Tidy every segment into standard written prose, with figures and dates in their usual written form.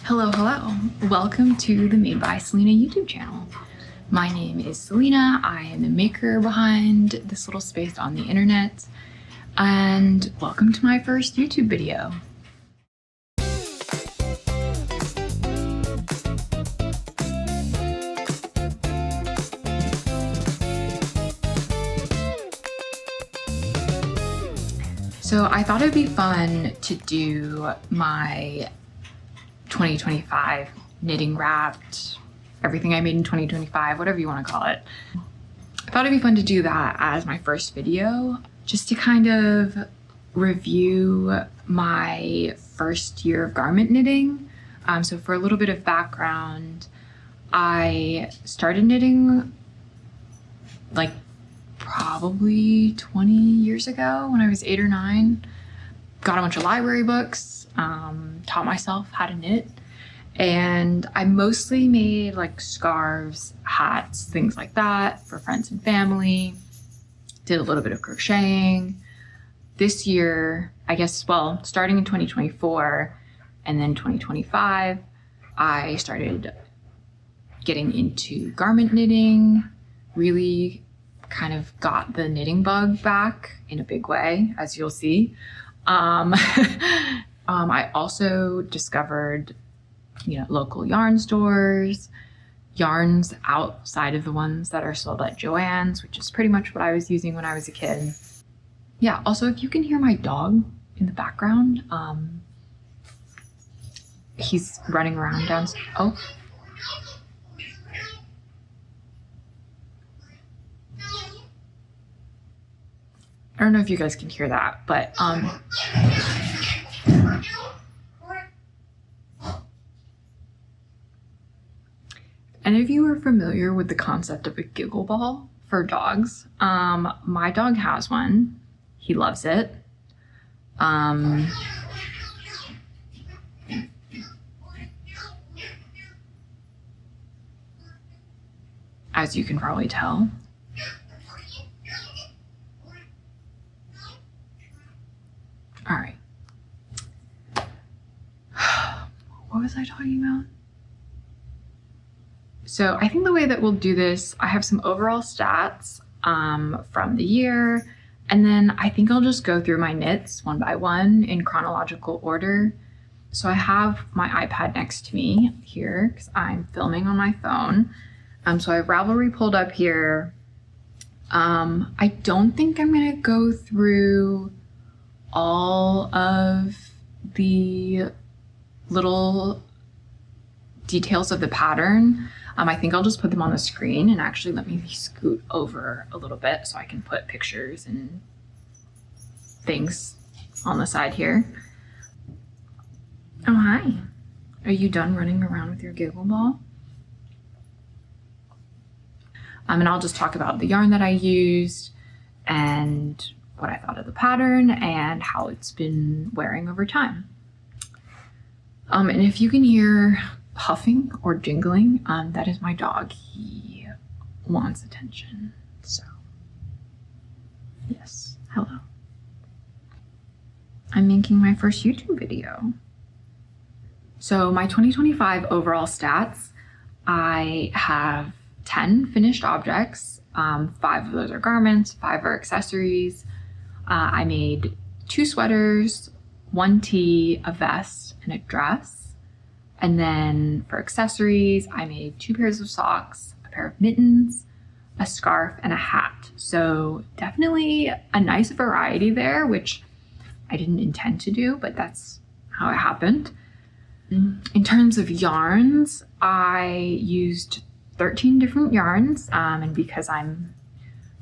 Hello. Welcome to the Made by Selena YouTube channel. My name is Selena. I am the maker behind this little space on the internet. And welcome to my first YouTube video. So I thought it'd be fun to do my 2025 knitting wrapped, everything I made in 2025, whatever you want to call it. I thought it'd be fun to do that as my first video, just to kind of review my first year of garment knitting. So for a little bit of background, I started knitting like probably 20 years ago when I was 8 or 9. Got a bunch of library books, taught myself how to knit, and I mostly made like scarves, hats, things like that for friends and family. Did a little bit of crocheting. This year, I guess, well, starting in 2024 and then 2025, I started getting into garment knitting, really kind of got the knitting bug back in a big way, as you'll see. I also discovered, local yarn stores, yarns outside of the ones that are sold at Joann's, which is pretty much what I was using when I was a kid. Yeah, also, if you can hear my dog in the background, he's running around downstairs. Oh. I don't know if you guys can hear that, but any of you are familiar with the concept of a giggle ball for dogs? My dog has one. He loves it. As you can probably tell. All right. What was I talking about? So I think the way that we'll do this, I have some overall stats from the year, and then I think I'll just go through my knits one by one in chronological order. So I have my iPad next to me here because I'm filming on my phone. So I have Ravelry pulled up here. I don't think I'm gonna go through all of the little details of the pattern. I think I'll just put them on the screen, and actually let me scoot over a little bit so I can put pictures and things on the side here. Oh, hi. Are you done running around with your giggle ball? And I'll just talk about the yarn that I used and what I thought of the pattern and how it's been wearing over time. And if you can hear puffing or jingling, that is my dog. He wants attention. So, yes, hello. I'm making my first YouTube video. So my 2025 overall stats, I have 10 finished objects. 5 of those are garments, 5 are accessories. I made 2 sweaters, 1 tee, a vest, and a dress. And then for accessories, I made 2 pairs of socks, a pair of mittens, a scarf, and a hat. So definitely a nice variety there, which I didn't intend to do, but that's how it happened. In terms of yarns, I used 13 different yarns, and because I'm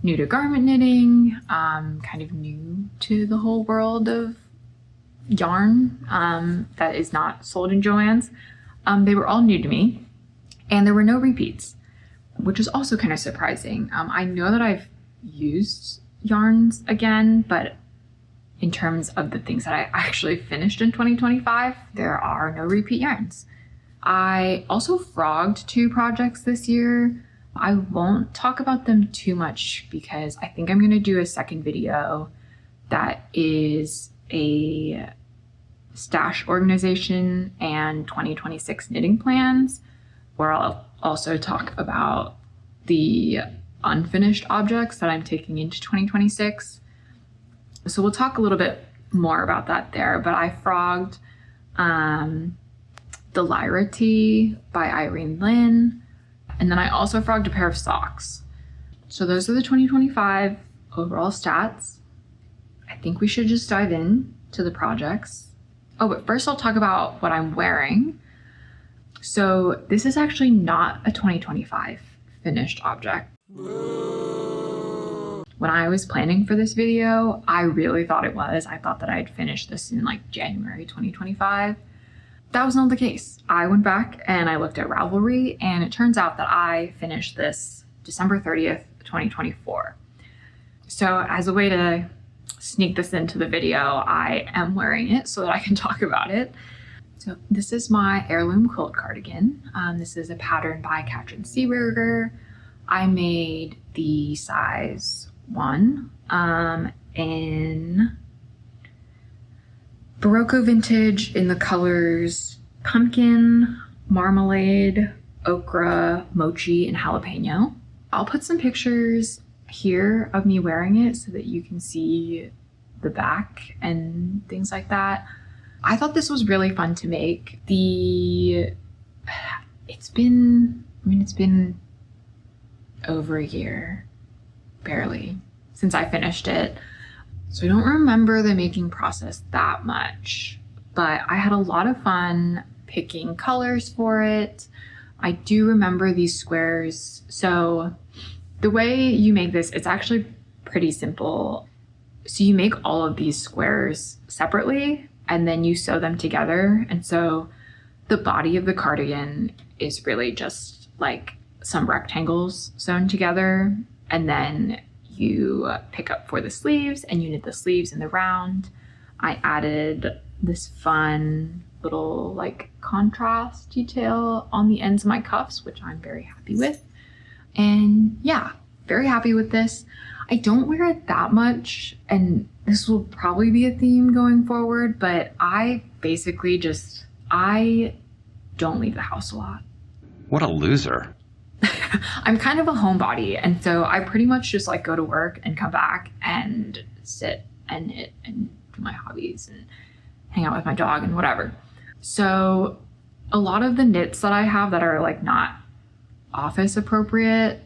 new to garment knitting, kind of new to the whole world of yarn that is not sold in Joann's. They were all new to me, and there were no repeats, which is also kind of surprising. I know that I've used yarns again, but in terms of the things that I actually finished in 2025, there are no repeat yarns. I also frogged 2 projects this year. I won't talk about them too much because I think I'm going to do a second video that is a stash organization and 2026 knitting plans, where I'll also talk about the unfinished objects that I'm taking into 2026. So we'll talk a little bit more about that there, but I frogged the Lyra Tee by Irene Lynn, and then I also frogged a pair of socks. So those are the 2025 overall stats. I think we should just dive in to the projects. Oh, but first I'll talk about what I'm wearing. So this is actually not a 2025 finished object. When I was planning for this video, I really thought it was. I thought that I'd finished this in like January 2025. That was not the case. I went back and I looked at Ravelry, and it turns out that I finished this December 30th, 2024. So as a way to sneak this into the video, I am wearing it so that I can talk about it. So this is my Heirloom quilt cardigan. This is a pattern by Katrin Seeberger. I made the size 1 in Barocco vintage in the colors pumpkin, marmalade, okra, mochi, and jalapeno. I'll put some pictures here of me wearing it so that you can see the back and things like that. I thought this was really fun to make. It's been over a year, barely, since I finished it. So I don't remember the making process that much, but I had a lot of fun picking colors for it. I do remember these squares. So the way you make this, it's actually pretty simple. So you make all of these squares separately and then you sew them together. And so the body of the cardigan is really just like some rectangles sewn together, and then you pick up for the sleeves and you knit the sleeves in the round. I added this fun little like contrast detail on the ends of my cuffs, which I'm very happy with. And yeah, very happy with this. I don't wear it that much, and this will probably be a theme going forward, but I basically I don't leave the house a lot. What a loser. I'm kind of a homebody, and so I pretty much just like go to work and come back and sit and knit and do my hobbies and hang out with my dog and whatever. So a lot of the knits that I have that are like not office appropriate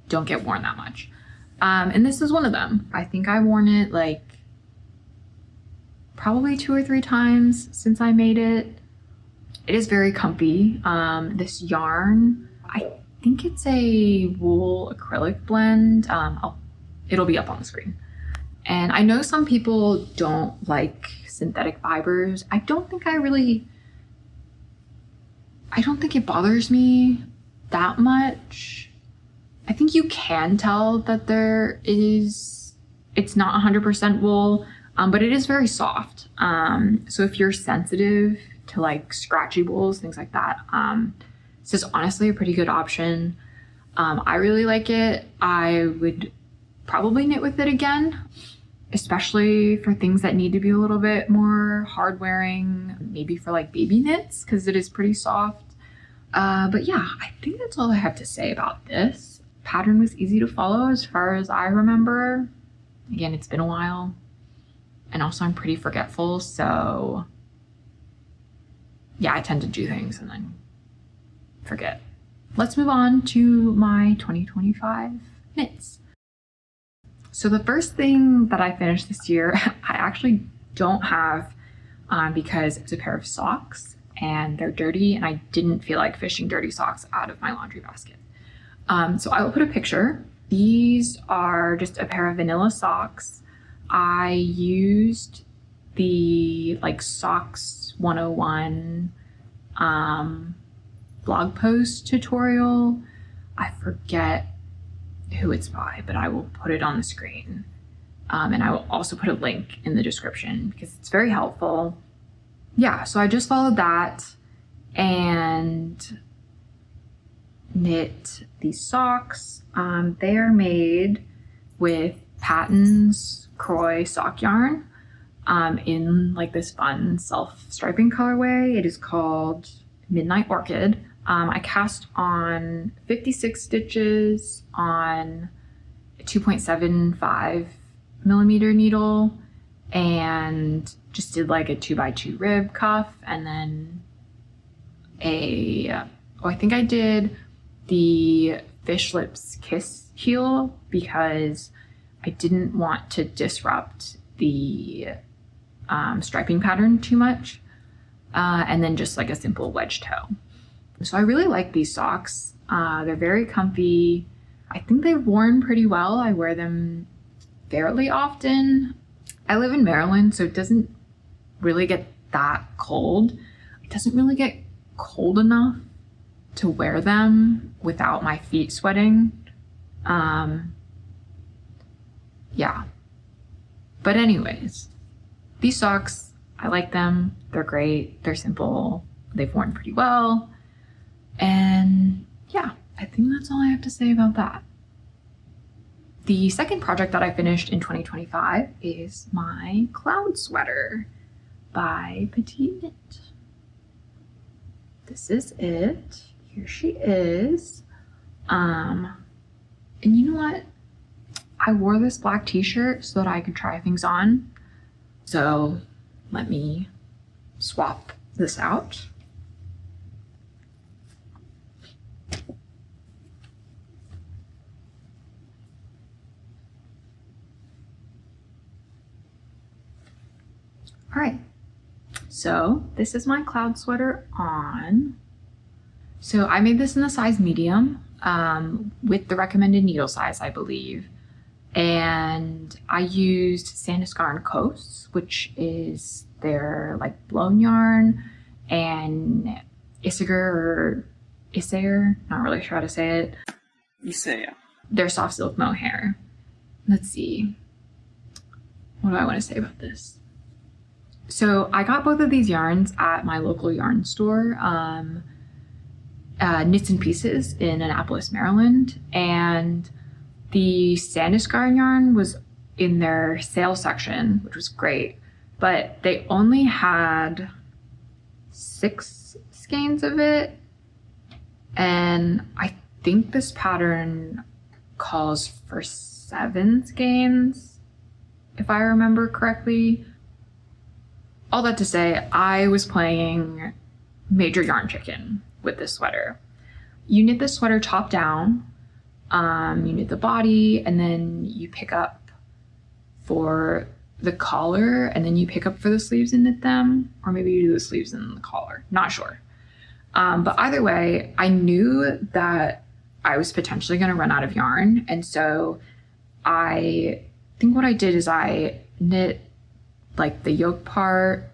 don't get worn that much. And this is one of them. I think I've worn it like probably 2 or 3 times since I made it. It is very comfy. This yarn, I think it's a wool acrylic blend. It'll be up on the screen. And I know some people don't like synthetic fibers. I don't think it bothers me that much. I think you can tell that it's not 100% wool, but it is very soft. So if you're sensitive to like scratchy wools, things like that, this is honestly a pretty good option. I really like it. I would probably knit with it again, especially for things that need to be a little bit more hard wearing, maybe for like baby knits, because it is pretty soft. But yeah, I think that's all I have to say about this. Pattern was easy to follow as far as I remember. Again, it's been a while, and also I'm pretty forgetful, so yeah, I tend to do things and then forget. Let's move on to my 2025 knits. So the first thing that I finished this year, I actually don't have because it's a pair of socks and they're dirty, and I didn't feel like fishing dirty socks out of my laundry basket. So I will put a picture. These are just a pair of vanilla socks. I used the like Socks 101 blog post tutorial. I forget who it's by, but I will put it on the screen. And I will also put a link in the description because it's very helpful. Yeah, so I just followed that and knit these socks. They are made with Patton's Croy sock yarn. in like this fun self-striping colorway. It is called Midnight Orchid. I cast on 56 stitches on a 2.75 millimeter needle and just did like a 2x2 rib cuff, and then I think I did the Fish Lips Kiss heel because I didn't want to disrupt the striping pattern too much, and then just like a simple wedge toe. So I really like these socks. They're very comfy. I think they've worn pretty well. I wear them fairly often. I live in Maryland, so it doesn't really get that cold. It doesn't really get cold enough to wear them without my feet sweating. Yeah. But anyways, these socks, I like them. They're great. They're simple. They've worn pretty well. And yeah, I think that's all I have to say about that. The second project that I finished in 2025 is my cloud sweater by Petal. This is it. Here she is. And you know what? I wore this black t-shirt so that I could try things on. So let me swap this out. All right, so this is my cloud sweater on. So I made this in the size medium with the recommended needle size, I believe. And I used Sandisgarn Coast, which is their like blown yarn, and Isager, not really sure how to say it. Isaya. Their soft silk mohair. Let's see. What do I want to say about this? So I got both of these yarns at my local yarn store, Knits and Pieces in Annapolis, Maryland, and the Sandisgarn yarn was in their sale section, which was great, but they only had 6 skeins of it, and I think this pattern calls for 7 skeins, if I remember correctly. All that to say, I was playing major yarn chicken with this sweater. You knit the sweater top down, you knit the body, and then you pick up for the collar, and then you pick up for the sleeves and knit them, or maybe you do the sleeves and the collar, not sure. But either way, I knew that I was potentially going to run out of yarn, and so I think what I did is I knit like the yoke part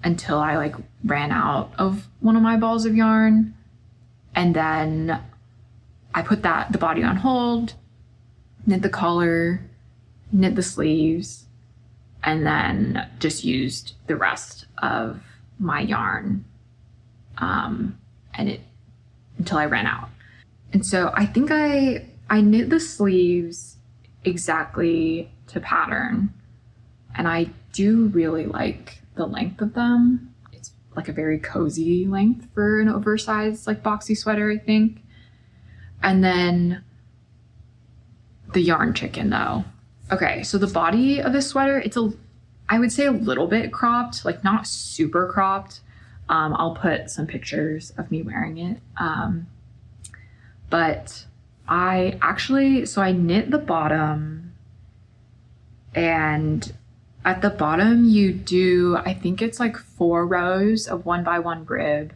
until I like ran out of one of my balls of yarn, and then I put the body on hold, knit the collar, knit the sleeves, and then just used the rest of my yarn until I ran out. And so I think I knit the sleeves exactly to pattern, and I do really like the length of them. It's like a very cozy length for an oversized like boxy sweater, I think. And then the yarn chicken though. Okay, so the body of this sweater, I would say a little bit cropped, like not super cropped. I'll put some pictures of me wearing it. But I knit the bottom, and at the bottom you do, I think it's like 4 rows of 1x1 rib,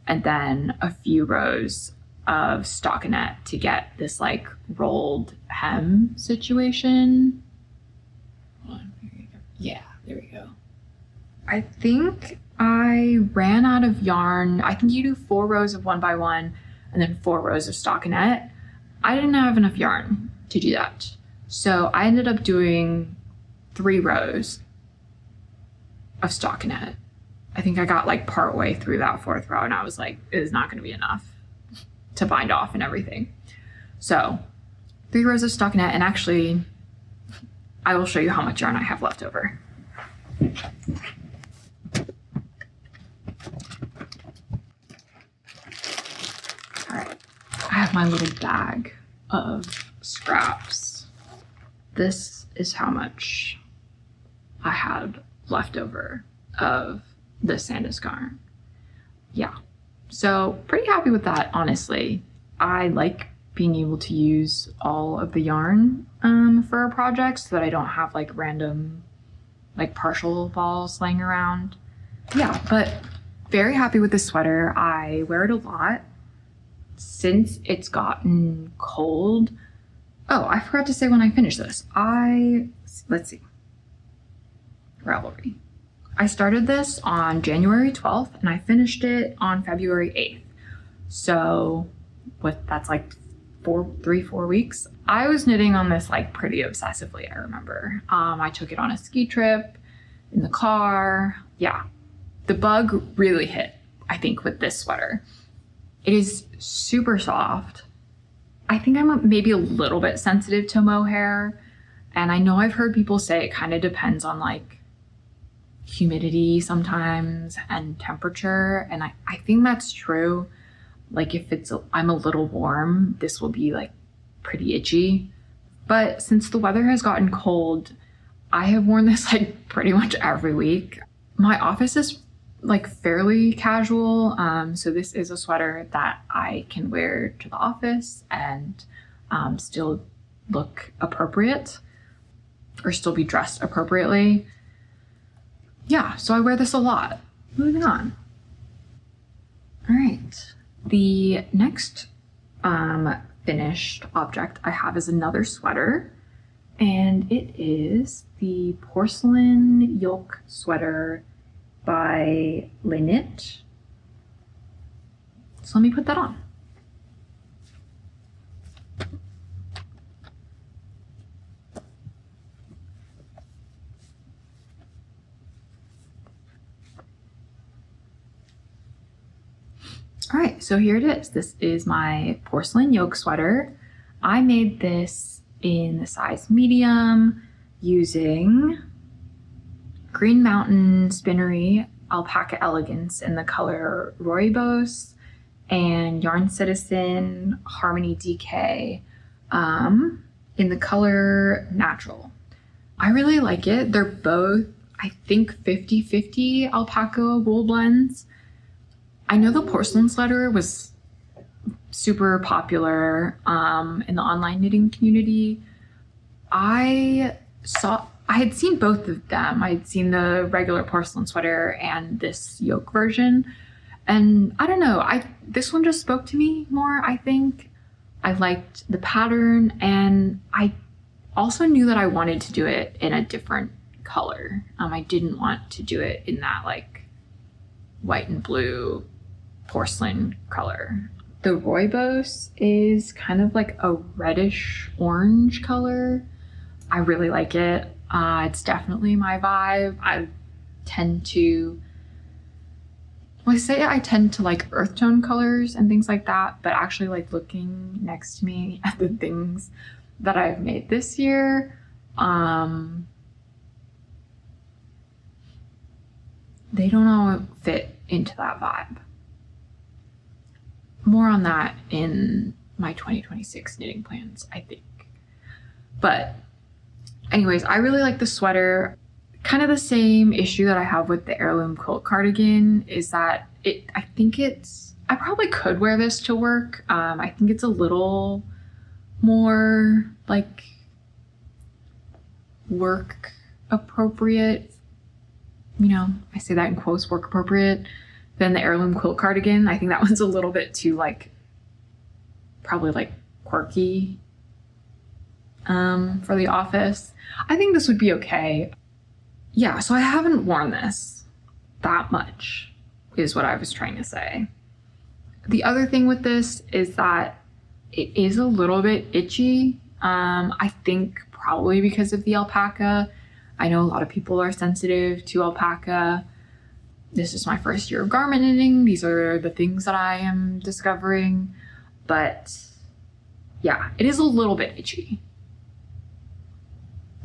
and then a few rows of stockinette to get this like rolled hem situation. Yeah, there we go. I think I ran out of yarn. I think you do 4 rows of 1x1 and then 4 rows of stockinette. I didn't have enough yarn to do that, so I ended up doing 3 rows of stockinette. I think I got like part way through that 4th row and I was like, it is not going to be enough to bind off and everything. So 3 rows of stockinette, and actually I will show you how much yarn I have left over. All right, I have my little bag of scraps. This is how much I had left over of the Sandus yarn. Yeah, so pretty happy with that, honestly. I like being able to use all of the yarn for a project so that I don't have like random like partial balls laying around. Yeah, but very happy with this sweater. I wear it a lot since it's gotten cold. Oh, I forgot to say when I finished this. Let's see, Ravelry. I started this on January 12th and I finished it on February 8th. So that's like 4 weeks. I was knitting on this like pretty obsessively, I remember. I took it on a ski trip in the car. Yeah, the bug really hit, I think, with this sweater. It is super soft. I think I'm maybe a little bit sensitive to mohair. And I know I've heard people say it kind of depends on like humidity sometimes and temperature. And I think that's true. Like if I'm a little warm, this will be like pretty itchy. But since the weather has gotten cold, I have worn this like pretty much every week. My office is like fairly casual. So this is a sweater that I can wear to the office and still look appropriate or still be dressed appropriately. Yeah, so I wear this a lot. Moving on. All right. The next finished object I have is another sweater, and it is the Porcelain Yoke sweater by Knit. So let me put that on. All right, so here it is. This is my Porcelain Yoke sweater. I made this in the size medium using Green Mountain Spinnery Alpaca Elegance in the color Rooibos and Yarn Citizen Harmony DK in the color Natural. I really like it. They're both, I think, 50-50 alpaca wool blends. I know the porcelain sweater was super popular in the online knitting community. I had seen both of them. I had seen the regular porcelain sweater and this yoke version. And I don't know, this one just spoke to me more, I think. I liked the pattern, and I also knew that I wanted to do it in a different color. I didn't want to do it in that like white and blue porcelain color. The Rooibos is kind of like a reddish orange color. I really like it. It's definitely my vibe. I tend to like earth tone colors and things like that, but actually like looking next to me at the things that I've made this year, they don't all fit into that vibe. More on that in my 2026 knitting plans, I think. But anyways, I really like the sweater. Kind of the same issue that I have with the Heirloom Quilt cardigan is that I probably could wear this to work. I think it's a little more like work appropriate. You know, I say that in quotes, work appropriate, than the Heirloom Quilt cardigan. I think that one's a little bit too like, probably like quirky for the office. I think this would be okay. Yeah, so I haven't worn this that much, is what I was trying to say. The other thing with this is that it is a little bit itchy. I think probably because of the alpaca. I know a lot of people are sensitive to alpaca. This is my first year of garment knitting. These are the things that I am discovering. But yeah, it is a little bit itchy,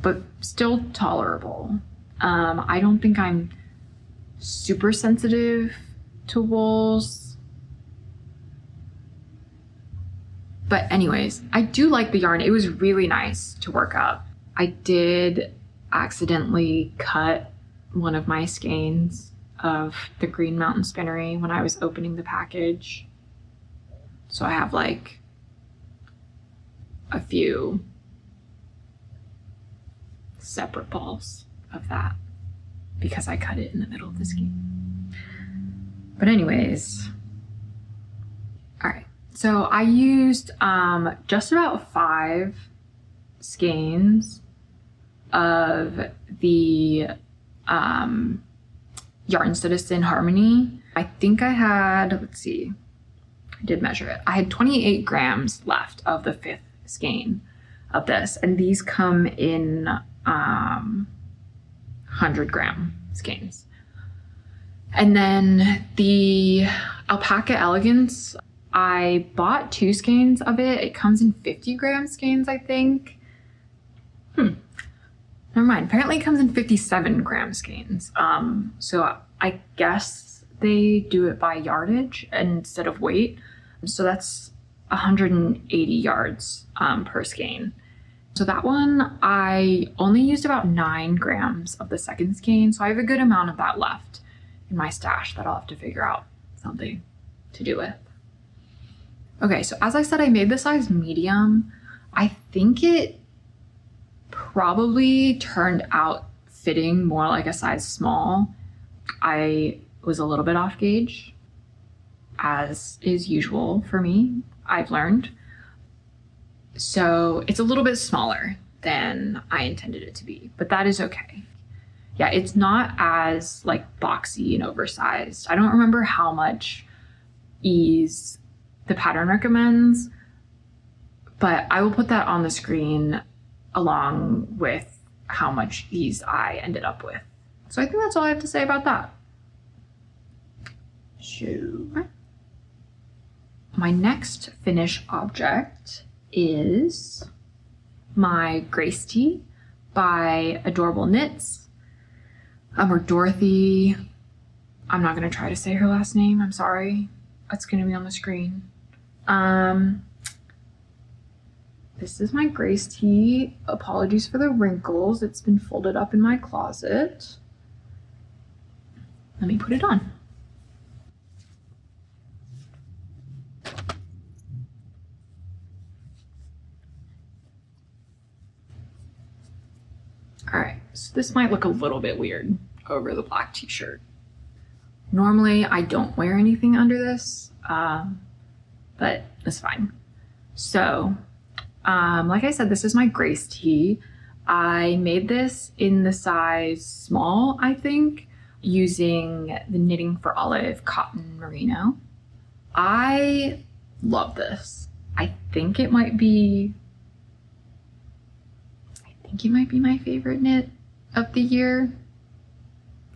but still tolerable. I don't think I'm super sensitive to wools. But anyways, I do like the yarn. It was really nice to work up. I did accidentally cut one of my skeins of the Green Mountain Spinnery when I was opening the package. So I have like a few separate balls of that because I cut it in the middle of the skein. But anyways, all right. So I used just about 5 skeins of the Yarn Citizen Harmony. I think I had, let's see, I did measure it. I had 28 grams left of the 5th skein of this, and these come in 100-gram skeins. And then the Alpaca Elegance, I bought 2 skeins of it. It comes in 50-gram skeins, I think. Never mind. Apparently it comes in 57-gram skeins. So I guess they do it by yardage instead of weight. So that's 180 yards per skein. So that one, I only used about 9 grams of the 2nd skein. So I have a good amount of that left in my stash that I'll have to figure out something to do with. Okay, so as I said, I made the size medium. I think it probably turned out fitting more like a size small. I was a little bit off gauge, as is usual for me, I've learned. So it's a little bit smaller than I intended it to be, but that is okay. Yeah, it's not as like boxy and oversized. I don't remember how much ease the pattern recommends, but I will put that on the screen along with how much ease I ended up with. So I think that's all I have to say about that. Sure. My next finish object is my Grace Tee by Adorable Knits. Or Dorothy. I'm not gonna try to say her last name, I'm sorry. It's gonna be on the screen. This is my Grace Tee. Apologies for the wrinkles. It's been folded up in my closet. Let me put it on. All right, so this might look a little bit weird over the black t-shirt. Normally I don't wear anything under this, but it's fine. So, like I said, this is my Grace Tee. I made this in the size small, I think, using the Knitting for Olive cotton merino. I love this. I think it might be my favorite knit of the year.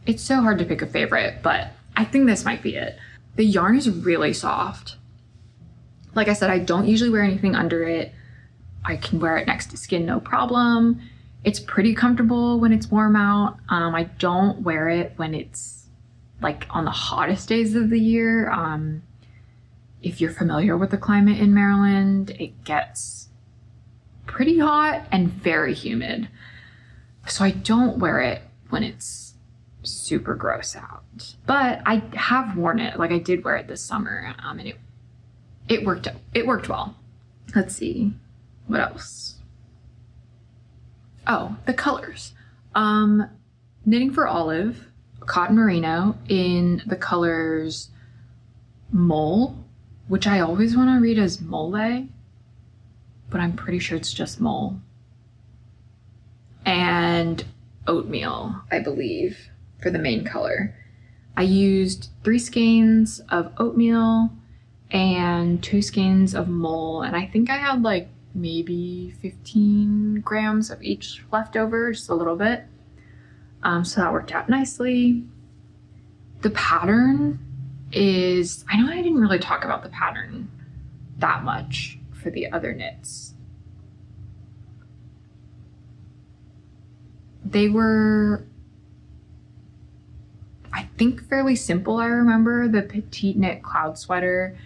It's so hard to pick a favorite, but I think this might be it. The yarn is really soft. Like I said, I don't usually wear anything under it. I can wear it next to skin, no problem. It's pretty comfortable when it's warm out. I don't wear it when it's like on the hottest days of the year. If you're familiar with the climate in Maryland, it gets pretty hot and very humid. So I don't wear it when it's super gross out. But I have worn it. Like I did wear it this summer, and it worked well. Let's see. What else? Oh, the colors. Knitting for Olive, cotton merino in the colors Mole, which I always want to read as Mole, but I'm pretty sure it's just Mole. And Oatmeal, I believe, for the main color. I used 3 skeins of Oatmeal and 2 skeins of Mole, and I think I had like maybe 15 grams of each left over, just a little bit. So that worked out nicely. The pattern is, I know I didn't really talk about the pattern that much for the other knits. think fairly simple. I remember the petite knit cloud sweater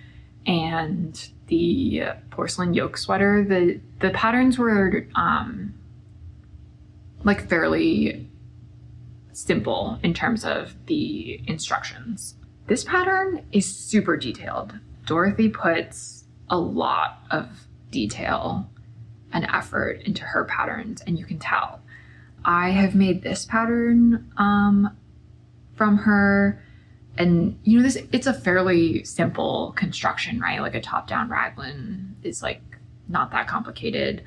and the porcelain yoke sweater. The patterns were like fairly simple in terms of the instructions. This pattern is super detailed. Dorothy puts a lot of detail and effort into her patterns, and you can tell. I have made this pattern from her, and you know, it's a fairly simple construction, right? Like a top-down raglan is like not that complicated,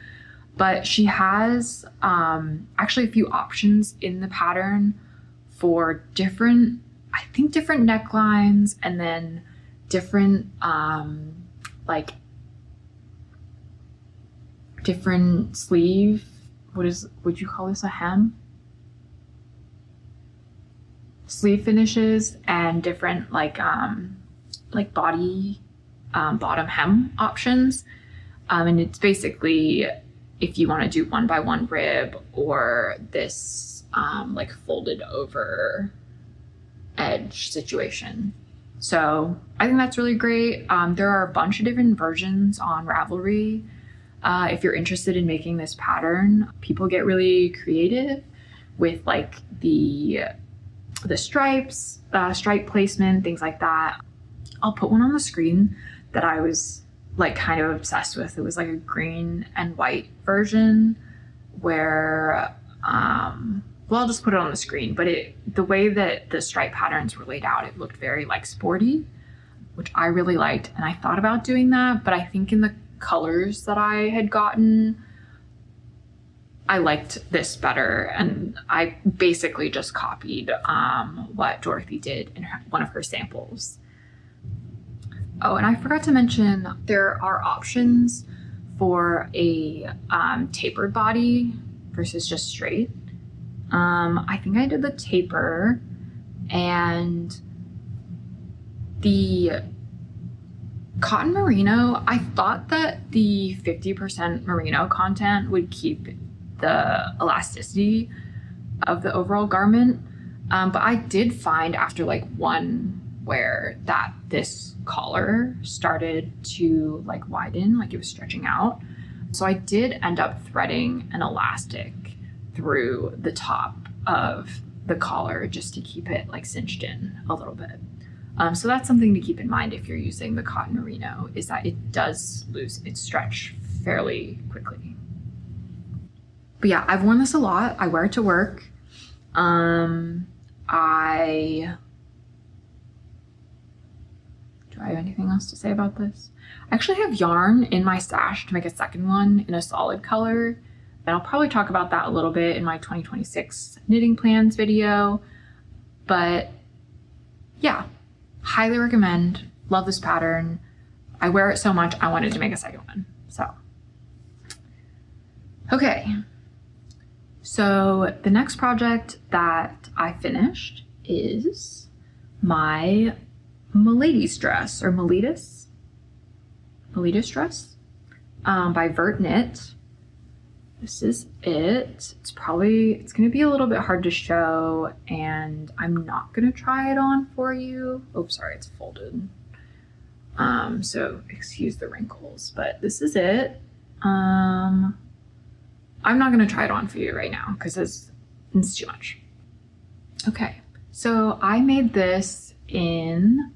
but she has actually a few options in the pattern for different necklines, and then different like different sleeve. Would you call this a hem? Sleeve finishes, and different like body bottom hem options. And it's basically if you want to do 1x1 rib or this like folded over edge situation. So I think that's really great. There are a bunch of different versions on Ravelry. If you're interested in making this pattern, people get really creative with like the stripes, stripe placement, things like that. I'll put one on the screen that I was like kind of obsessed with. It was like a green and white version where, well, I'll just put it on the screen, but the way that the stripe patterns were laid out, it looked very like sporty, which I really liked. And I thought about doing that, but I think in the colors that I had gotten, I liked this better, and I basically just copied what Dorothy did in one of her samples. Oh, and I forgot to mention there are options for a tapered body versus just straight. I think I did the taper, and the cotton merino, I thought that the 50% merino content would keep the elasticity of the overall garment. But I did find after like one wear that this collar started to like widen, like it was stretching out. So I did end up threading an elastic through the top of the collar just to keep it like cinched in a little bit. So that's something to keep in mind if you're using the cotton merino, is that it does lose its stretch fairly quickly. But yeah, I've worn this a lot. I wear it to work. Do I have anything else to say about this? I actually have yarn in my stash to make a second one in a solid color. And I'll probably talk about that a little bit in my 2026 knitting plans video. But yeah, highly recommend. Love this pattern. I wear it so much, I wanted to make a second one. So, okay. So the next project that I finished is my Melides Dress, or Melides Dress by Vert Knit. This is it. It's gonna be a little bit hard to show, and I'm not gonna try it on for you. Oh, sorry, it's folded. So excuse the wrinkles, but this is it. I'm not gonna try it on for you right now because it's too much. Okay, so I made this in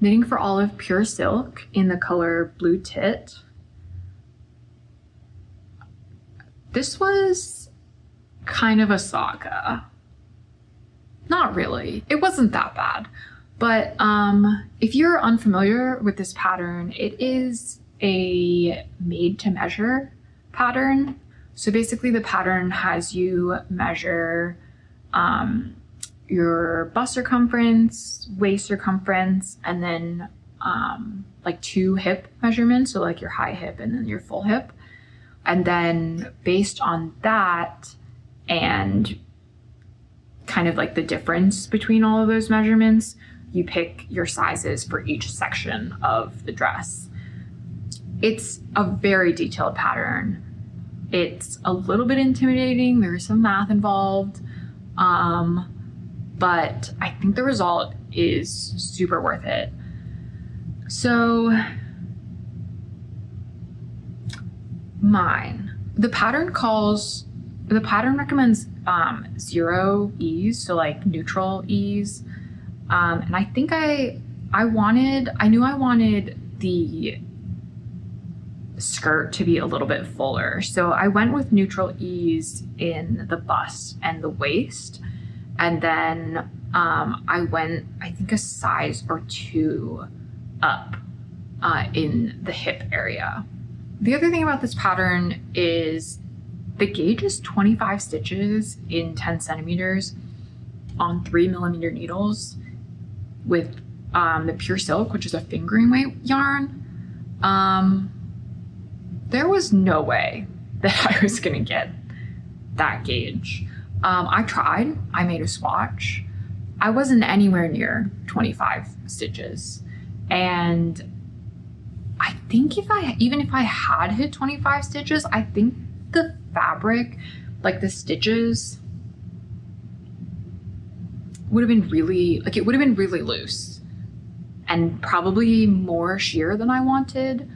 Knitting for Olive Pure Silk in the color Blue Tit. This was kind of a saga. Not really, it wasn't that bad. But if you're unfamiliar with this pattern, it is a made to measure pattern. So basically the pattern has you measure your bust circumference, waist circumference, and then like 2 hip measurements. So like your high hip and then your full hip. And then based on that and kind of like the difference between all of those measurements, you pick your sizes for each section of the dress. It's a very detailed pattern. It's a little bit intimidating. There's some math involved, but I think the result is super worth it. So the pattern recommends 0 ease, so like neutral ease. And I think I knew I wanted the skirt to be a little bit fuller. So I went with neutral ease in the bust and the waist. And then I went, I think, a size or 2 up in the hip area. The other thing about this pattern is the gauge is 25 stitches in 10 centimeters on 3mm needles with the pure silk, which is a fingering weight yarn. There was no way that I was gonna get that gauge. I tried, I made a swatch. I wasn't anywhere near 25 stitches. And I think even if I had hit 25 stitches, I think the fabric, like the stitches, would have been really loose and probably more sheer than I wanted.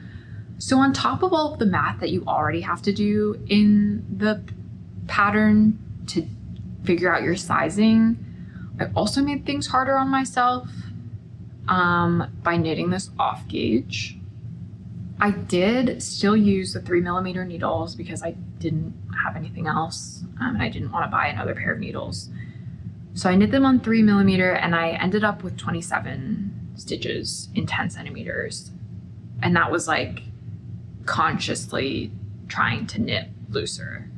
So on top of all of the math that you already have to do in the pattern to figure out your sizing, I also made things harder on myself by knitting this off gauge. I did still use the 3mm needles because I didn't have anything else, and I didn't want to buy another pair of needles. So I knit them on 3mm, and I ended up with 27 stitches in 10 centimeters. And that was like consciously trying to knit looser.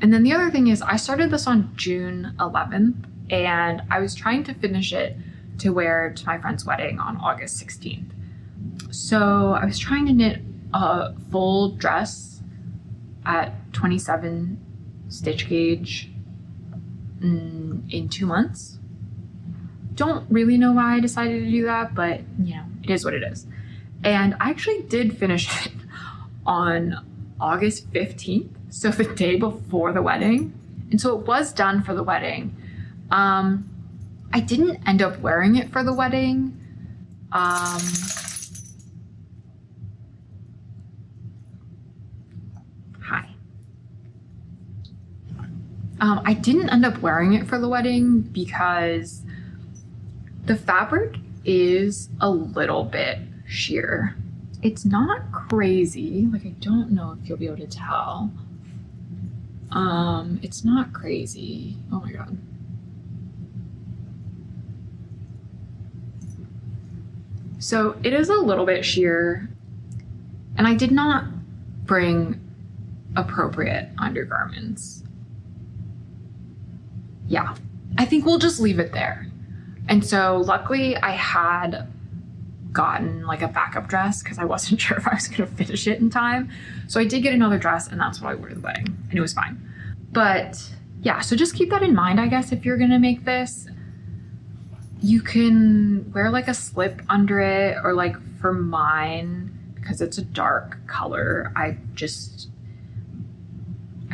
And then the other thing is I started this on June 11th, and I was trying to finish it to wear to my friend's wedding on August 16th. So I was trying to knit a full dress at 27 stitch gauge in 2 months. Don't really know why I decided to do that, but you know, it is what it is. And I actually did finish it on August 15th, so the day before the wedding. And so it was done for the wedding. I didn't end up wearing it for the wedding. Hi. I didn't end up wearing it for the wedding because the fabric is a little bit sheer. It's not crazy. Like, I don't know if you'll be able to tell. It's not crazy. Oh my God. So it is a little bit sheer, and I did not bring appropriate undergarments. Yeah, I think we'll just leave it there. And so luckily I had gotten like a backup dress because I wasn't sure if I was gonna finish it in time. So I did get another dress, and that's what I wore to the wedding, and it was fine. But yeah, so just keep that in mind, I guess, if you're gonna make this. You can wear like a slip under it, or like for mine, because it's a dark color, I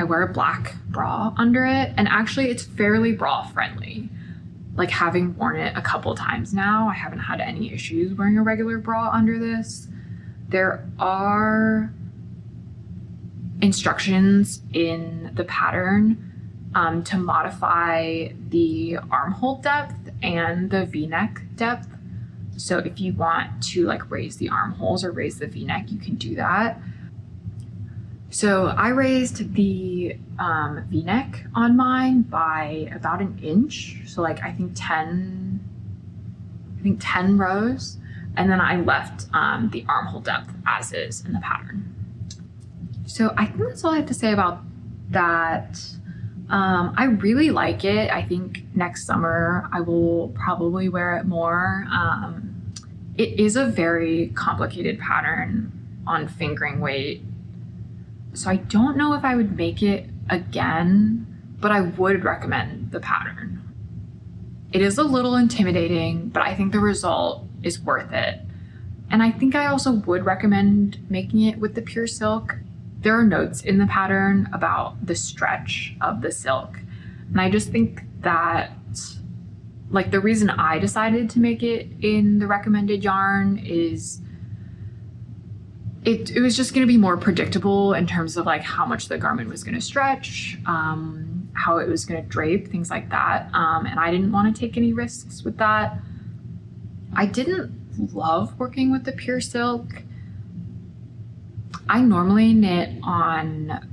wear a black bra under it, and actually it's fairly bra friendly. Like, having worn it a couple times now, I haven't had any issues wearing a regular bra under this. There are instructions in the pattern to modify the armhole depth and the V-neck depth. So if you want to like raise the armholes or raise the V-neck, you can do that. So I raised the V-neck on mine by about an inch. So like, I think 10 rows. And then I left the armhole depth as is in the pattern. So I think that's all I have to say about that. I really like it. I think next summer I will probably wear it more. It is a very complicated pattern on fingering weight. So I don't know if I would make it again, but I would recommend the pattern. It is a little intimidating, but I think the result is worth it. And I think I also would recommend making it with the pure silk. There are notes in the pattern about the stretch of the silk. And I just think that like the reason I decided to make it in the recommended yarn is it was just going to be more predictable in terms of like how much the garment was going to stretch, how it was going to drape, things like that. And I didn't want to take any risks with that. I didn't love working with the pure silk. I normally knit on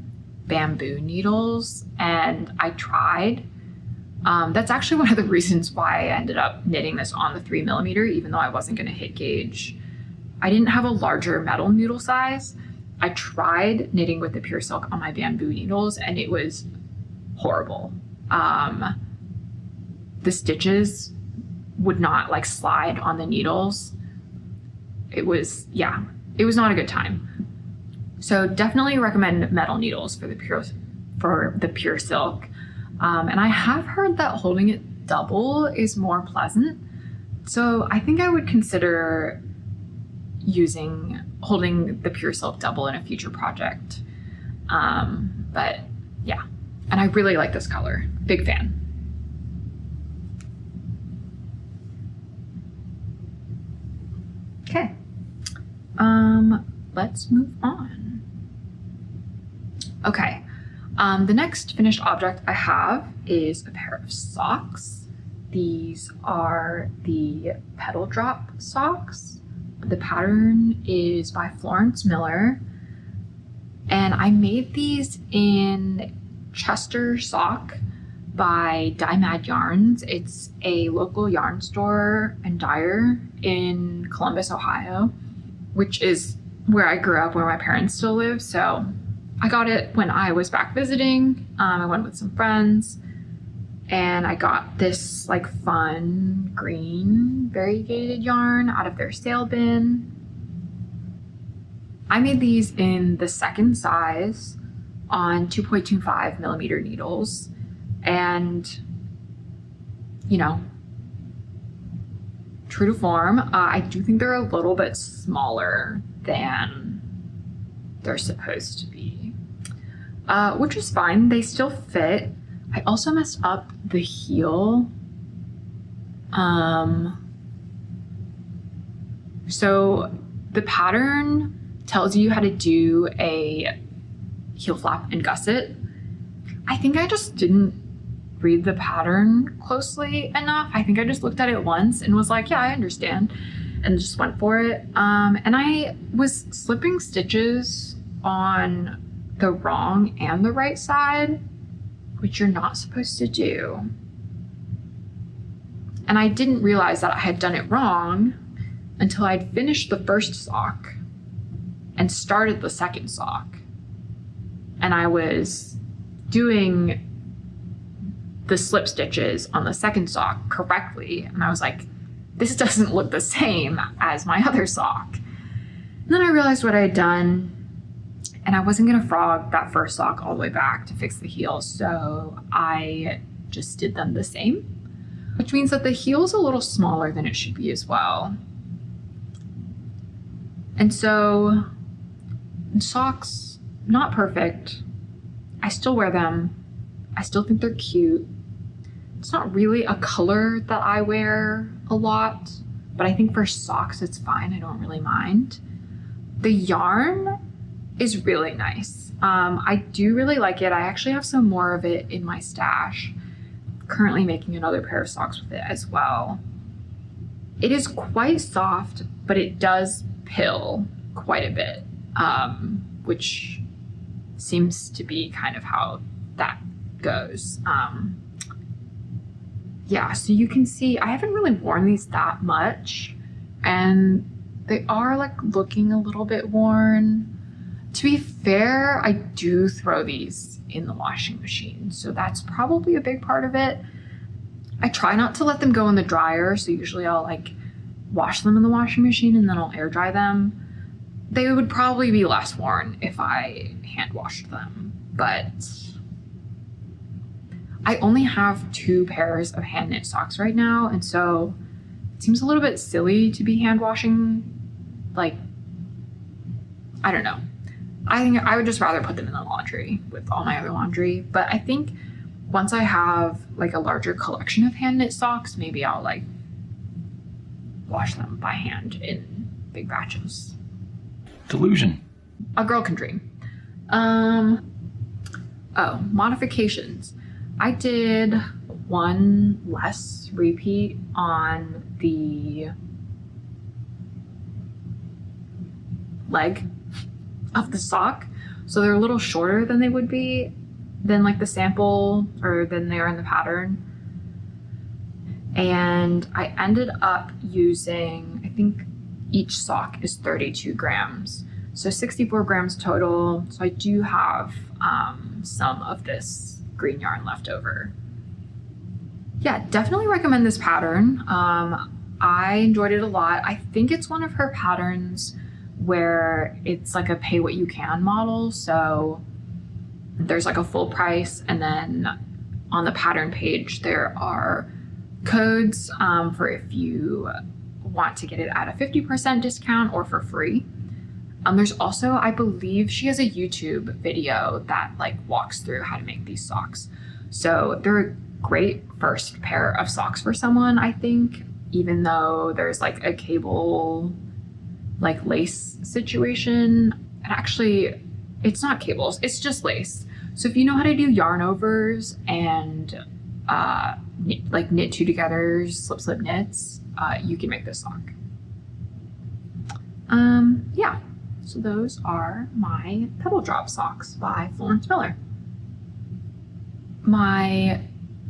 bamboo needles, and I tried. That's actually one of the reasons why I ended up knitting this on the 3mm, even though I wasn't going to hit gauge. I didn't have a larger metal needle size. I tried knitting with the pure silk on my bamboo needles, and it was horrible. The stitches would not like slide on the needles. It was not a good time. So definitely recommend metal needles for the pure silk. And I have heard that holding it double is more pleasant. So I think I would consider holding the pure silk double in a future project. But yeah, and I really like this color. Big fan. Okay. Let's move on. Okay. The next finished object I have is a pair of socks. These are the Petal Drop socks. The pattern is by Florence Miller. And I made these in Chester Sock by Dye Mad Yarns. It's a local yarn store and dyer in Columbus, Ohio, which is where I grew up, where my parents still live. So I got it when I was back visiting. I went with some friends, and I got this like fun green variegated yarn out of their sale bin. I made these in the second size on 2.25mm needles, and you know, true to form, I do think they're a little bit smaller than they're supposed to be, which is fine. They still fit. I also messed up the heel. So the pattern tells you how to do a heel flap and gusset. I think I just didn't read the pattern closely enough. I think I just looked at it once and was like, yeah, I understand, and just went for it. And I was slipping stitches on the wrong and the right side, which you're not supposed to do. And I didn't realize that I had done it wrong until I'd finished the first sock and started the second sock. And I was doing the slip stitches on the second sock correctly. And I was like, this doesn't look the same as my other sock. And then I realized what I had done, and I wasn't gonna frog that first sock all the way back to fix the heel. So I just did them the same, which means that the heel's a little smaller than it should be as well. And so socks, not perfect. I still wear them. I still think they're cute. It's not really a color that I wear a lot, but I think for socks it's fine. I don't really mind. The yarn is really nice. I do really like it. I actually have some more of it in my stash. Currently making another pair of socks with it as well. It is quite soft, but it does pill quite a bit, which seems to be kind of how that goes. Yeah, so you can see I haven't really worn these that much, and they are like looking a little bit worn. To be fair, I do throw these in the washing machine, so that's probably a big part of it. I try not to let them go in the dryer, so usually I'll like wash them in the washing machine and then I'll air dry them. They would probably be less worn if I hand washed them, but I only have 2 pairs of hand knit socks right now, and so it seems a little bit silly to be hand washing. Like, I don't know. I think I would just rather put them in the laundry with all my other laundry. But I think once I have like a larger collection of hand knit socks, maybe I'll like wash them by hand in big batches. Delusion. A girl can dream. Oh, modifications. I did one less repeat on the leg of the sock. So they're a little shorter than they would be than like the sample or than they are in the pattern. And I ended up using, I think each sock is 32 grams. So 64 grams total. So I do have some of this green yarn left over. Yeah, definitely recommend this pattern. I enjoyed it a lot. I think it's one of her patterns where it's like a pay what you can model. So there's like a full price, and then on the pattern page there are codes for if you want to get it at a 50% discount or for free. There's also, I believe she has a YouTube video that like walks through how to make these socks. So they're a great first pair of socks for someone, I think, even though there's like a cable like lace situation. And actually it's not cables, it's just lace. So if you know how to do yarn overs and like knit two togethers, slip knits, you can make this sock. Yeah, so those are my Petal Drop socks by Florence Miller. My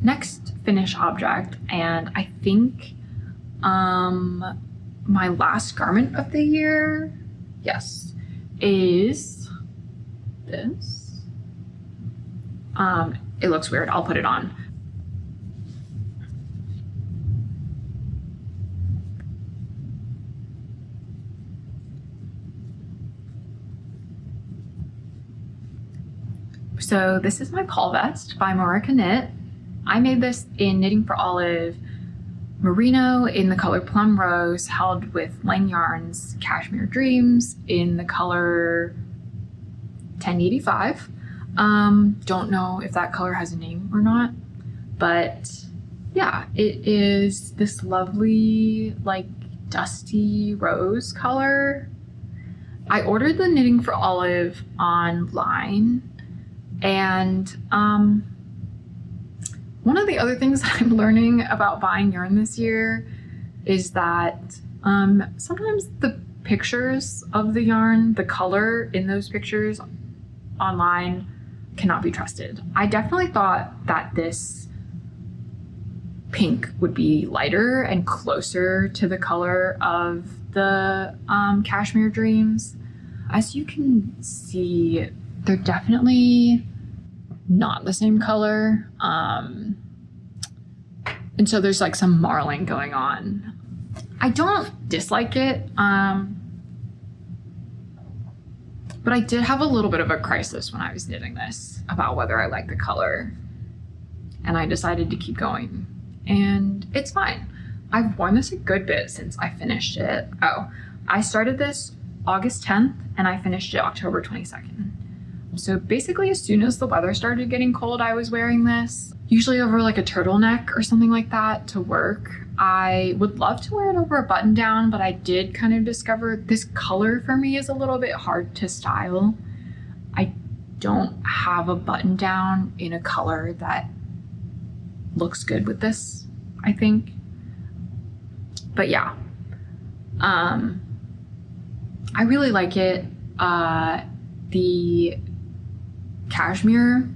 next finish object, and I think my last garment of the year, yes, is this. It looks weird, I'll put it on. So this is my Paul vest by Marika Knit. I made this in Knitting for Olive merino in the color Plum Rose, held with Lang Yarns Cashmere Dreams in the color 1085. Don't know if that color has a name or not, but yeah, it is this lovely like dusty rose color. I ordered the Knitting for Olive online, and one of the other things that I'm learning about buying yarn this year is that sometimes the pictures of the yarn, the color in those pictures online cannot be trusted. I definitely thought that this pink would be lighter and closer to the color of the Cashmere Dreams. As you can see, they're definitely not the same color. And so there's like some marling going on. I don't dislike it, but I did have a little bit of a crisis when I was knitting this about whether I like the color, and I decided to keep going, and it's fine. I've worn this a good bit since I finished it. Oh, I started this August 10th and I finished it October 22nd. So basically as soon as the weather started getting cold, I was wearing this, usually over like a turtleneck or something like that to work. I would love to wear it over a button down, but I did kind of discover this color for me is a little bit hard to style. I don't have a button down in a color that looks good with this, I think. But yeah, I really like it. The cashmere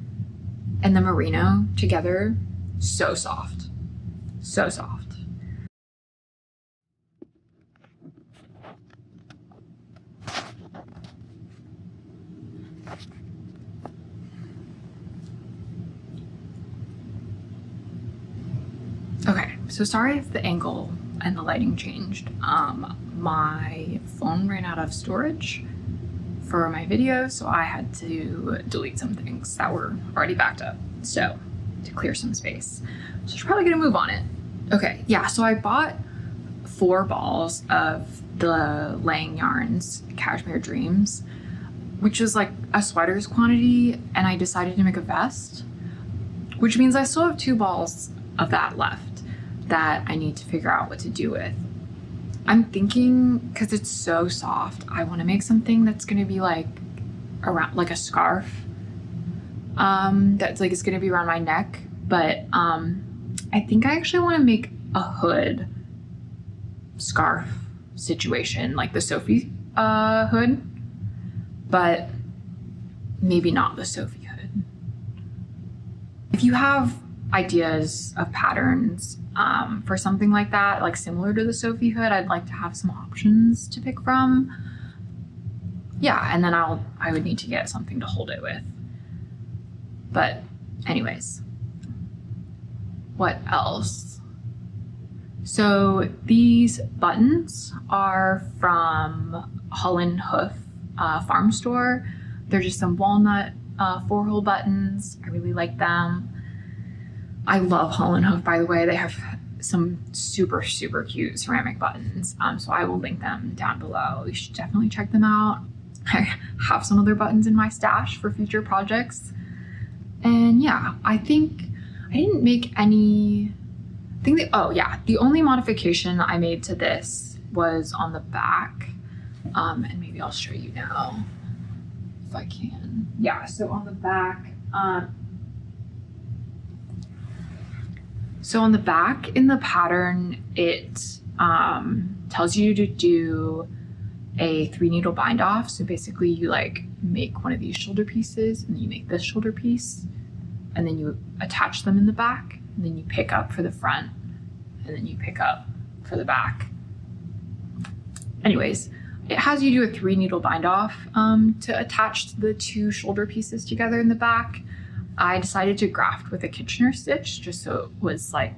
and the merino together, so soft, so soft. Okay, so sorry if the angle and the lighting changed. My phone ran out of storage for my video, so I had to delete some things that were already backed up, so to clear some space. So she's probably gonna move on it. Okay, yeah, so I bought 4 balls of the Lang Yarns Cashmere Dreams, which was like a sweater's quantity, and I decided to make a vest, which means I still have 2 balls of that left that I need to figure out what to do with. I'm thinking, because it's so soft, I want to make something that's going to be like around, like a scarf. That's like, it's going to be around my neck, but I think I actually want to make a hood scarf situation, like the Sophie hood, but maybe not the Sophie hood. If you have ideas of patterns for something like that, like similar to the Sophie hood, I'd like to have some options to pick from. Yeah, and then I would need to get something to hold it with. But anyways, what else? So these buttons are from Holland Hoof farm store. They're just some walnut 4-hole buttons. I really like them. I love Holland Hoof, by the way. They have some super, super cute ceramic buttons. So I will link them down below. You should definitely check them out. I have some other buttons in my stash for future projects. And yeah, I think I didn't make any, the only modification I made to this was on the back. And maybe I'll show you now if I can. Yeah, so on the back, in the pattern, it tells you to do a 3-needle bind off. So basically you like make one of these shoulder pieces and then you make this shoulder piece and then you attach them in the back and then you pick up for the front and then you pick up for the back. Anyways, it has you do a 3-needle bind off to attach the 2 shoulder pieces together in the back. I decided to graft with a Kitchener stitch just so it was like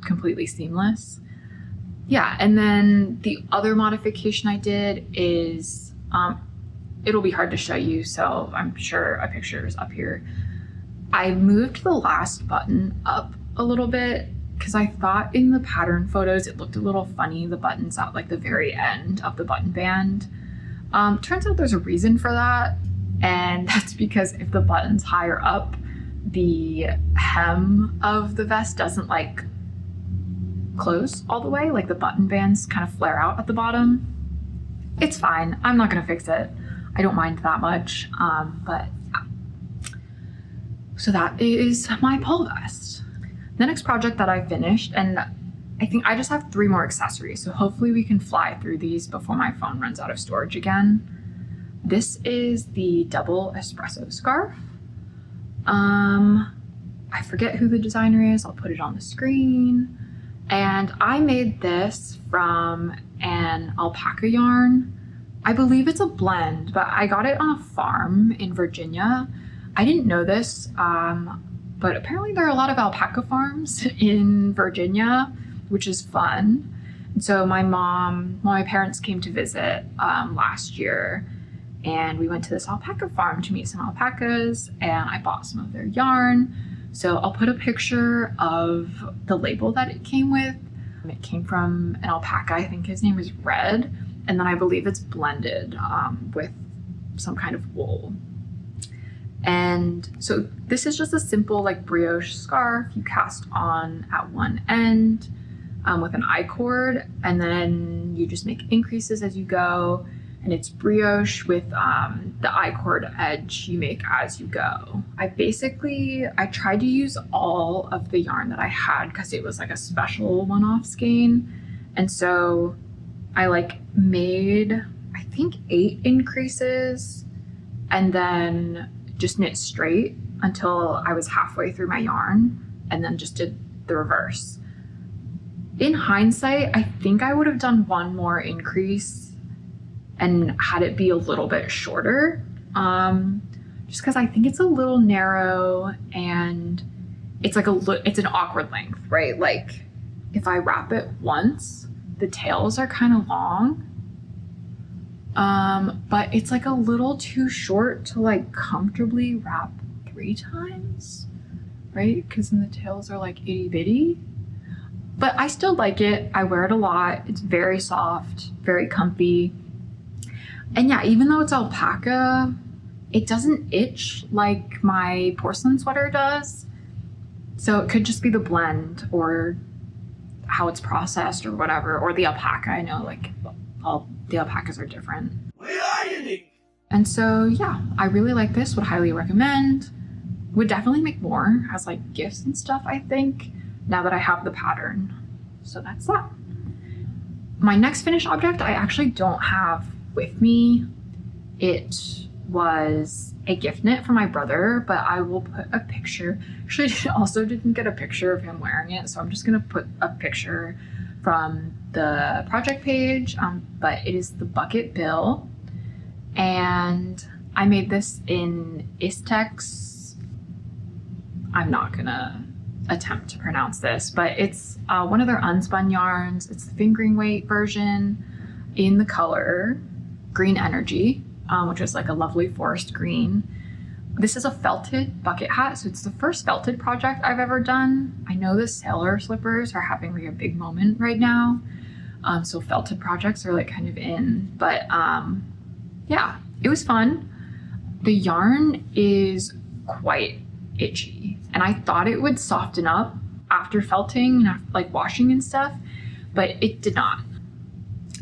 completely seamless. Yeah, and then the other modification I did is, it'll be hard to show you, so I'm sure a picture is up here. I moved the last button up a little bit because I thought in the pattern photos it looked a little funny, the buttons at like the very end of the button band. Turns out there's a reason for that, and that's because if the button's higher up, the hem of the vest doesn't like close all the way, like the button bands kind of flare out at the bottom. It's fine, I'm not gonna fix it. I don't mind that much, but yeah. So that is my pole vest. The next project that I finished, and I think I just have 3 more accessories, so hopefully we can fly through these before my phone runs out of storage again. This is the double espresso scarf. I forget who the designer is, I'll put it on the screen. And I made this from an alpaca yarn. I believe it's a blend, but I got it on a farm in Virginia. I didn't know this, but apparently there are a lot of alpaca farms in Virginia, which is fun. And so my parents came to visit last year, and we went to this alpaca farm to meet some alpacas, and I bought some of their yarn. So I'll put a picture of the label that it came with. It came from an alpaca, I think his name is Red, and then I believe it's blended with some kind of wool. And so this is just a simple like brioche scarf you cast on at one end with an I-cord, and then you just make increases as you go. And it's brioche with the I-cord edge you make as you go. I tried to use all of the yarn that I had because it was like a special one-off skein. And so I like made, I think 8 increases and then just knit straight until I was halfway through my yarn and then just did the reverse. In hindsight, I think I would have done 1 more increase and had it be a little bit shorter, just because I think it's a little narrow and it's like it's an awkward length, right? Like if I wrap it once, the tails are kind of long, but it's like a little too short to like comfortably wrap 3 times, right? Because then the tails are like itty bitty, but I still like it. I wear it a lot. It's very soft, very comfy. And yeah, even though it's alpaca, it doesn't itch like my porcelain sweater does. So it could just be the blend or how it's processed or whatever, or the alpaca. I know like all the alpacas are different. And so yeah, I really like this, would highly recommend. Would definitely make more as like gifts and stuff, I think, now that I have the pattern. So that's that. My next finished object I actually don't have with me. It was a gift knit from my brother, but I will put a picture. Actually, I also didn't get a picture of him wearing it, so I'm just gonna put a picture from the project page, but it is the bucket bill. And I made this in Istex. I'm not gonna attempt to pronounce this, but it's one of their unspun yarns. It's the fingering weight version in the color Green Energy, which is like a lovely forest green. This is a felted bucket hat, so it's the first felted project I've ever done. I know the sailor slippers are having like a big moment right now, so felted projects are like kind of in, but yeah, it was fun. The yarn is quite itchy, and I thought it would soften up after felting and after, like washing and stuff, but it did not.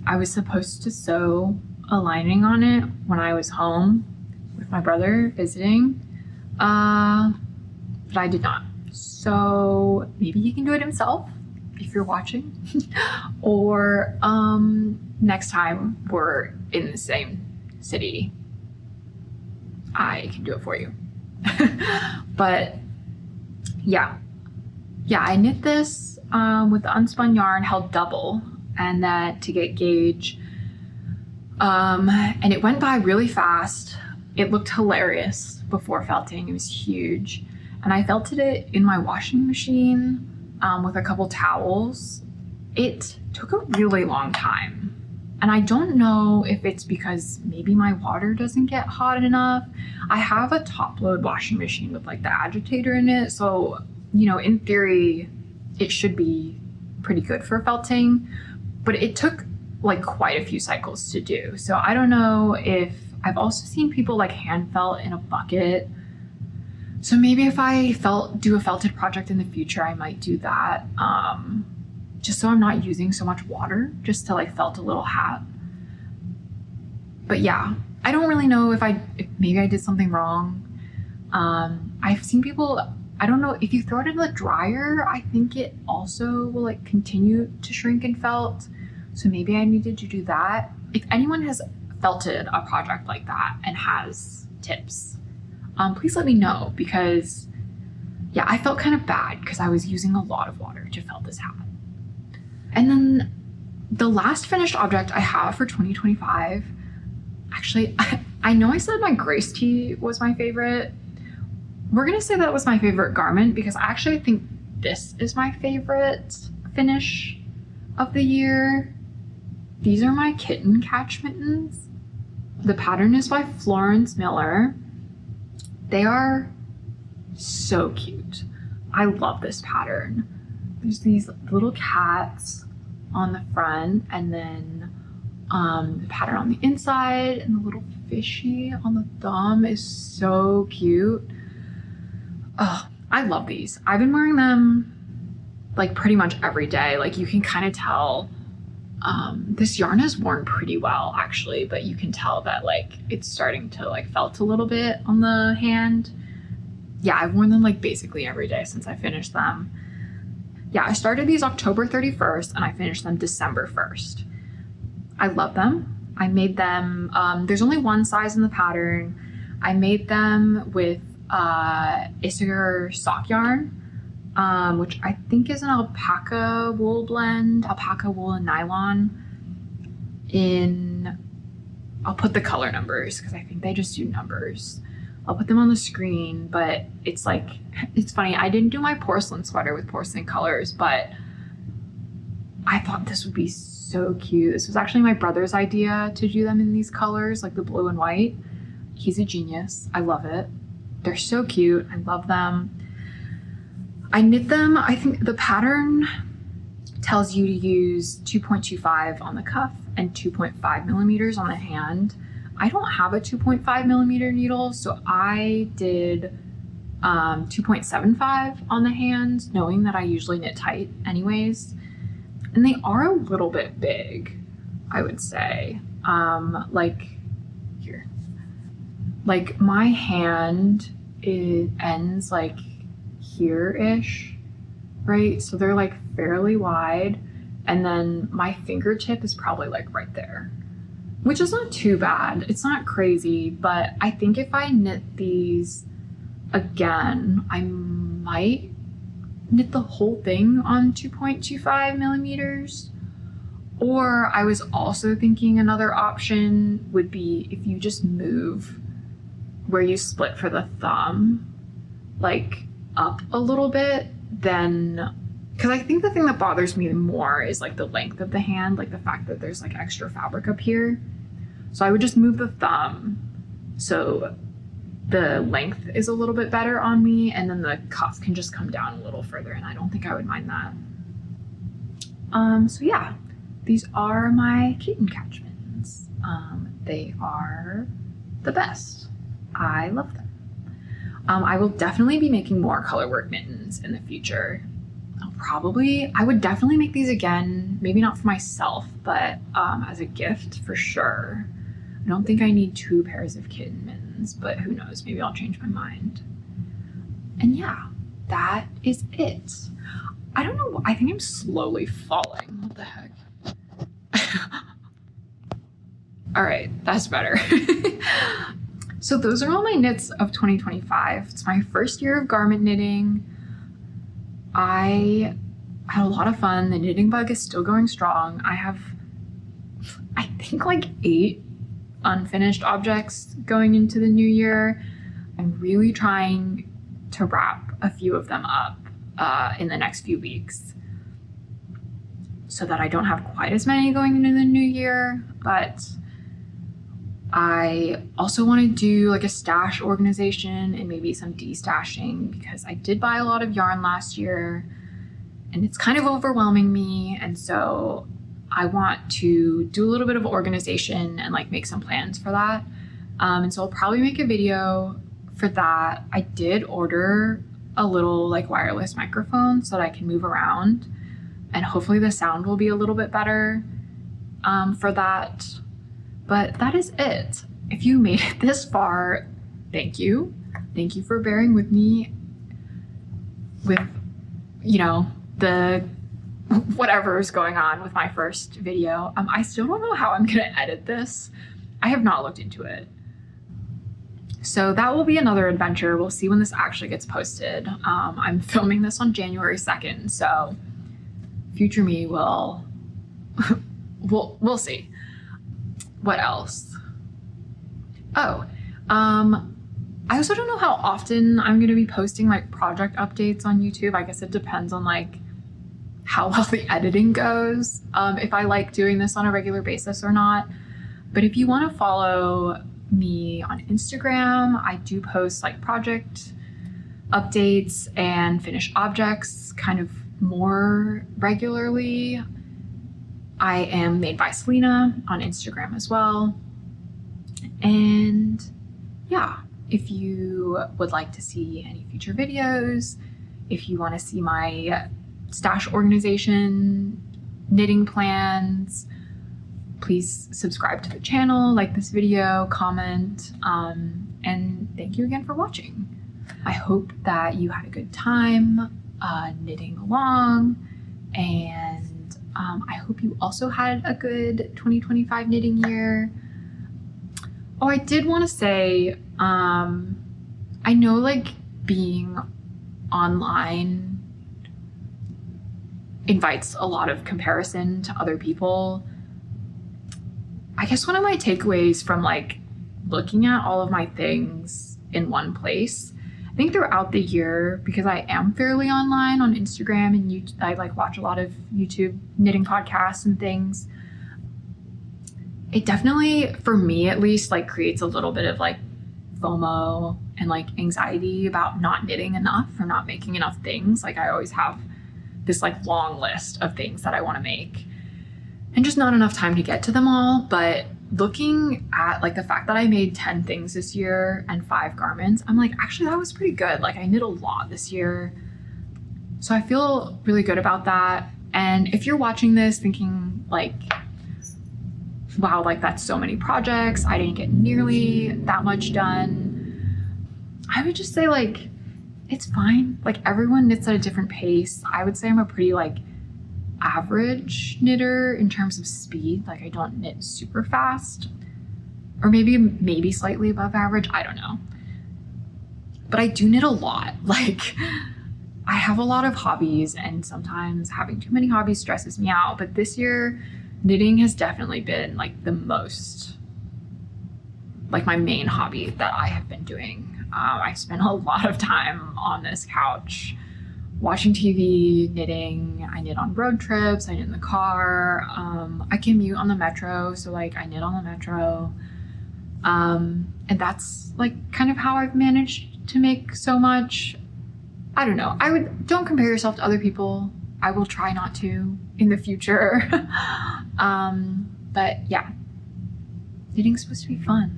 I was supposed to sew a lining on it when I was home with my brother visiting, but I did not. So maybe he can do it himself if you're watching, or next time we're in the same city, I can do it for you. But yeah, I knit this with the unspun yarn held double, and that to get gauge, and it went by really fast. It looked hilarious before felting. It was huge, and I felted it in my washing machine with a couple towels. It took a really long time, and I don't know if it's because maybe my water doesn't get hot enough. I have a top load washing machine with like the agitator in it, so you know, in theory it should be pretty good for felting, but it took like quite a few cycles to do. So I don't know if, I've also seen people like hand felt in a bucket. So maybe if I do a felted project in the future, I might do that. Just so I'm not using so much water just to like felt a little hat. But yeah, I don't really know if maybe I did something wrong. I've seen people, I don't know, if you throw it in the dryer, I think it also will like continue to shrink and felt. So maybe I needed to do that. If anyone has felted a project like that and has tips, please let me know, because yeah, I felt kind of bad because I was using a lot of water to felt this hat. And then the last finished object I have for 2025, actually, I know I said my Grace tee was my favorite. We're gonna say that was my favorite garment because I actually think this is my favorite finish of the year. These are my Kitten catch mittens. The pattern is by Florence Miller. They are so cute. I love this pattern. There's these little cats on the front, and then the pattern on the inside, and the little fishy on the thumb is so cute. Oh, I love these. I've been wearing them like pretty much every day. Like you can kind of tell, this yarn is worn pretty well actually, but you can tell that like it's starting to like felt a little bit on the hand. Yeah, I've worn them like basically every day since I finished them. Yeah, I started these October 31st and I finished them December 1st. I love them. I made them, there's only one size in the pattern. I made them with Issachar sock yarn, which I think is an alpaca wool blend, alpaca wool and nylon. I'll put the color numbers because I think they just do numbers. I'll put them on the screen, but it's like, it's funny. I didn't do my porcelain sweater with porcelain colors, but I thought this would be so cute. This was actually my brother's idea to do them in these colors, like the blue and white. He's a genius. I love it. They're so cute. I love them. I knit them. I think the pattern tells you to use 2.25 on the cuff and 2.5 millimeters on the hand. I don't have a 2.5 millimeter needle, so I did 2.75 on the hand, knowing that I usually knit tight anyways. And they are a little bit big, I would say. Like here, like my hand, it ends like here-ish, right? So they're like fairly wide. And then my fingertip is probably like right there, which is not too bad. It's not crazy, but I think if I knit these again, I might knit the whole thing on 2.25 millimeters. Or I was also thinking another option would be if you just move where you split for the thumb, like up a little bit, then, because I think the thing that bothers me more is like the length of the hand, like the fact that there's like extra fabric up here. So I would just move the thumb so the length is a little bit better on me, and then the cuff can just come down a little further, and I don't think I would mind that. So yeah, these are my Kitten catchments. They are the best. I love them. I will definitely be making more colorwork mittens in the future. I would definitely make these again, maybe not for myself, but as a gift for sure. I don't think I need 2 pairs of Kitten mittens, but who knows, maybe I'll change my mind. And yeah, that is it. I don't know, I think I'm slowly falling. What the heck? All right, that's better. So those are all my knits of 2025. It's my first year of garment knitting. I had a lot of fun. The knitting bug is still going strong. I have, I think, like 8 unfinished objects going into the new year. I'm really trying to wrap a few of them up in the next few weeks so that I don't have quite as many going into the new year. But I also want to do like a stash organization and maybe some destashing, because I did buy a lot of yarn last year and it's kind of overwhelming me. And so I want to do a little bit of organization and like make some plans for that. And so I'll probably make a video for that. I did order a little like wireless microphone so that I can move around, and hopefully the sound will be a little bit better for that. But that is it. If you made it this far, thank you. Thank you for bearing with me with, you know, the whatever is going on with my first video. I still don't know how I'm gonna edit this. I have not looked into it. So that will be another adventure. We'll see when this actually gets posted. I'm filming this on January 2nd, so future me will, we'll see. What else? Oh, I also don't know how often I'm going to be posting like project updates on YouTube. I guess it depends on like how well the editing goes, if I like doing this on a regular basis or not. But if you want to follow me on Instagram, I do post like project updates and finished objects kind of more regularly. I am Made by Selena on Instagram as well. And yeah, if you would like to see any future videos, if you want to see my stash organization, knitting plans, please subscribe to the channel, like this video, comment, and thank you again for watching. I hope that you had a good time knitting along, and I hope you also had a good 2025 knitting year. Oh, I did want to say, I know like being online invites a lot of comparison to other people. I guess one of my takeaways from like looking at all of my things in one place, I think throughout the year, because I am fairly online on Instagram and I like watch a lot of YouTube knitting podcasts and things, it definitely, for me at least, like creates a little bit of like FOMO and like anxiety about not knitting enough or not making enough things. Like I always have this like long list of things that I want to make and just not enough time to get to them all. But looking at like the fact that I made 10 things this year and 5 garments, I'm like, actually that was pretty good. Like I knit a lot this year. So I feel really good about that. And if you're watching this thinking like, wow, like that's so many projects, I didn't get nearly that much done, I would just say like, it's fine. Like everyone knits at a different pace. I would say I'm a pretty like average knitter in terms of speed. Like I don't knit super fast, or maybe slightly above average. I don't know. But I do knit a lot. Like I have a lot of hobbies, and sometimes having too many hobbies stresses me out. But this year, knitting has definitely been like the most, like my main hobby that I have been doing. I spent a lot of time on this couch watching TV, knitting. I knit on road trips, I knit in the car. I commute on the metro, so like I knit on the metro. And that's like kind of how I've managed to make so much. I don't know. Don't compare yourself to other people. I will try not to in the future. But yeah, knitting's supposed to be fun.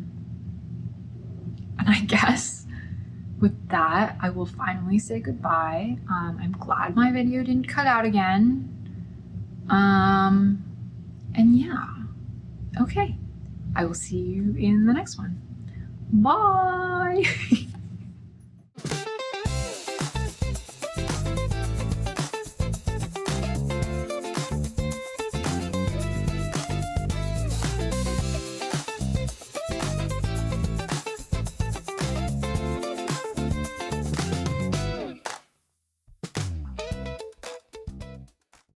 And I guess with that, I will finally say goodbye. I'm glad my video didn't cut out again. And yeah, okay. I will see you in the next one. Bye.